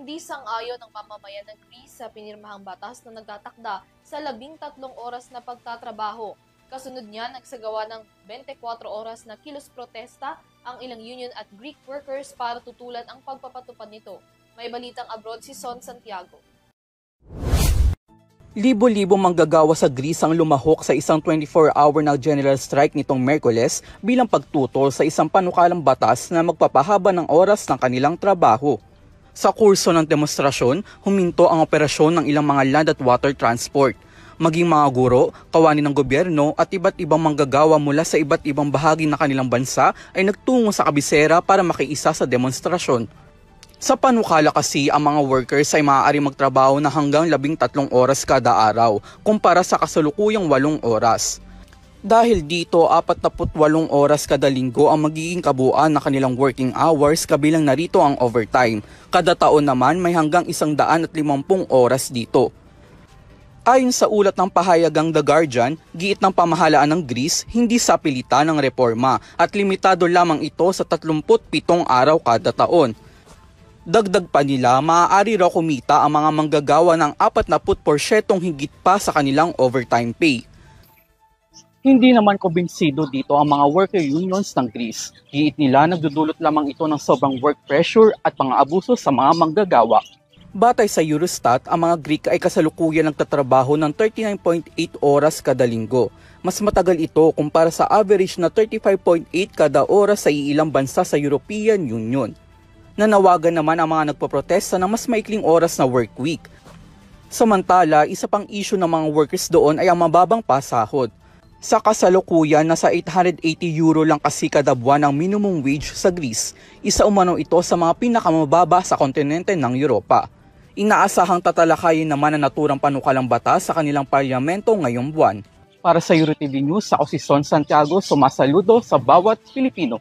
Hindi sang-ayon ang mamamayan ng Greece sa pinirmahang batas na nagtatakda sa 13 oras na pagtatrabaho. Kasunod niya, nagsagawa ng 24 oras na kilos protesta ang ilang union at Greek workers para tutulan ang pagpapatupad nito. May balitang abroad si Son Santiago. Libo-libo manggagawa sa Greece ang lumahok sa isang 24-hour na general strike nitong Miyerkules bilang pagtutol sa isang panukalang batas na magpapahaba ng oras ng kanilang trabaho. Sa kurso ng demonstrasyon, huminto ang operasyon ng ilang mga land at water transport. Maging mga guro, kawani ng gobyerno at iba't ibang manggagawa mula sa iba't ibang bahagi ng kanilang bansa ay nagtungo sa kabisera para makiisa sa demonstrasyon. Sa panukala kasi, ang mga workers ay maaari magtrabaho na hanggang 13 oras kada araw, kumpara sa kasalukuyang 8 oras. Dahil dito, 48 oras kada linggo ang magiging kabuuan na kanilang working hours kabilang narito ang overtime. Kada taon naman may hanggang 150 oras dito. Ayon sa ulat ng pahayagang The Guardian, giit ng pamahalaan ng Greece hindi sa pilitan ng reforma at limitado lamang ito sa 37 araw kada taon. Dagdag pa nila, maaari raw kumita ang mga manggagawa ng 40% higit pa sa kanilang overtime pay. Hindi naman kumbinsido dito ang mga worker unions ng Greece. Giit nila nagdudulot lamang ito ng sobrang work pressure at mga abuso sa mga manggagawa. Batay sa Eurostat, ang mga Greek ay kasalukuyan nagtatrabaho ng 39.8 oras kada linggo. Mas matagal ito kumpara sa average na 35.8 kada oras sa iilang bansa sa European Union. Nanawagan naman ang mga nagpoprotesta ng mas maikling oras na work week. Samantala, isa pang issue ng mga workers doon ay ang mababang pasahod. Sa kasalukuyan, nasa €880 lang kasi kada buwan ang minimum wage sa Greece. Isa umano ito sa mga pinakamababa sa kontinente ng Europa. Inaasahang tatalakayin naman ang naturang panukalang batas sa kanilang parlamento ngayong buwan. Para sa EuroTV News, ako si Son Santiago, sumasaludo sa bawat Pilipino.